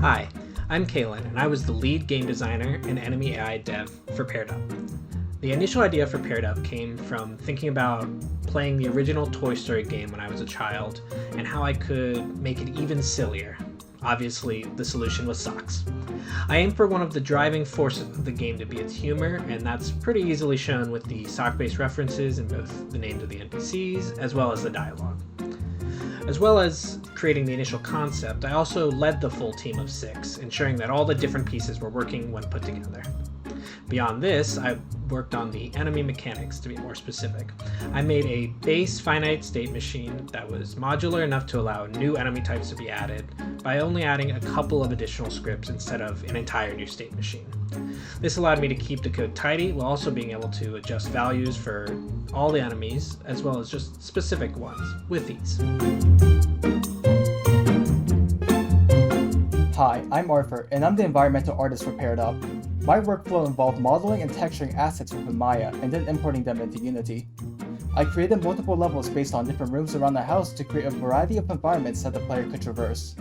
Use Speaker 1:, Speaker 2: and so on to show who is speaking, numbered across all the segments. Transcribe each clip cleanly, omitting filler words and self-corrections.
Speaker 1: Hi, I'm Kalen, and I was the lead game designer and enemy AI dev for Paired Up. The initial idea for Paired Up came from thinking about playing the original Toy Story game when I was a child and how I could make it even sillier. Obviously, the solution was socks. I aim for one of the driving forces of the game to be its humor, and that's pretty easily shown with the sock-based references in both the names of the NPCs as well as the dialogue. As well as creating the initial concept, I also led the full team of 6, ensuring that all the different pieces were working when put together. Beyond this, I worked on the enemy mechanics, to be more specific. I made a base finite state machine that was modular enough to allow new enemy types to be added by only adding a couple of additional scripts instead of an entire new state machine. This allowed me to keep the code tidy while also being able to adjust values for all the enemies as well as just specific ones with ease.
Speaker 2: Hi, I'm Arthur, and I'm the environmental artist for Paired Up. My workflow involved modeling and texturing assets within Maya and then importing them into Unity. I created multiple levels based on different rooms around the house to create a variety of environments that the player could traverse.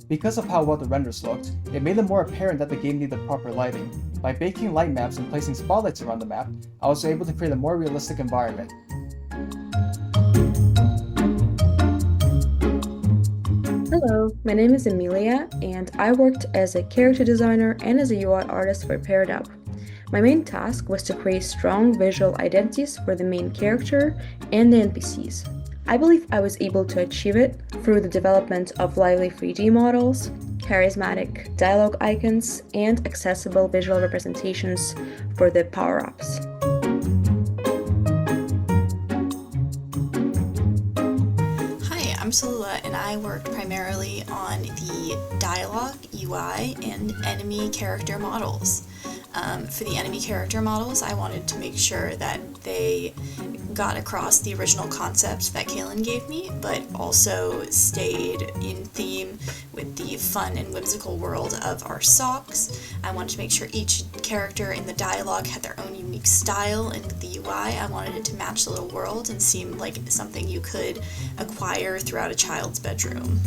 Speaker 2: Because of how well the renders looked, it made it more apparent that the game needed proper lighting. By baking light maps and placing spotlights around the map, I was able to create a more realistic environment.
Speaker 3: Hello, my name is Emilia, and I worked as a character designer and as a UI artist for Paired Up. My main task was to create strong visual identities for the main character and the NPCs. I believe I was able to achieve it through the development of lively 3D models, charismatic dialogue icons, and accessible visual representations for the power-ups.
Speaker 4: Hi, I'm Salula, and I worked primarily on the dialogue, UI, and enemy character models. For the enemy character models, I wanted to make sure that they got across the original concepts that Kalen gave me, but also stayed in theme with the fun and whimsical world of our socks. I wanted to make sure each character in the dialogue had their own unique style, and with the UI, I wanted it to match the little world and seem like something you could acquire throughout a child's bedroom.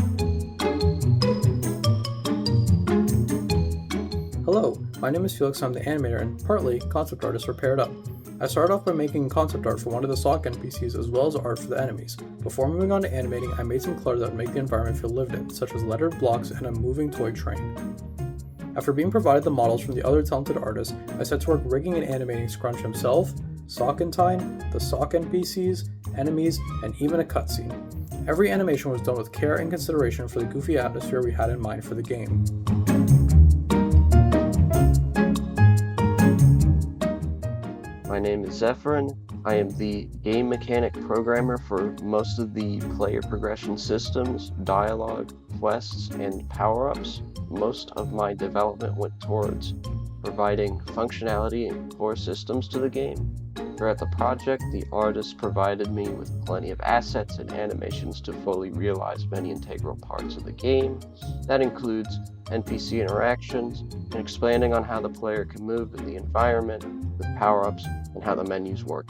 Speaker 5: Hello, my name is Felix. I'm the animator and partly concept artist for Paired Up. I started off by making concept art for one of the sock NPCs as well as art for the enemies. Before moving on to animating, I made some colors that would make the environment feel lived in, such as lettered blocks and a moving toy train. After being provided the models from the other talented artists, I set to work rigging and animating Scrunch himself, Sockentine, the sock NPCs, enemies, and even a cutscene. Every animation was done with care and consideration for the goofy atmosphere we had in mind for the game.
Speaker 6: My name is Zephyrin. I am the game mechanic programmer for most of the player progression systems, dialogue, quests, and power-ups. Most of my development went towards providing functionality and core systems to the game. Throughout the project, the artists provided me with plenty of assets and animations to fully realize many integral parts of the game. That includes NPC interactions and expanding on how the player can move in the environment with power-ups and how the menus work.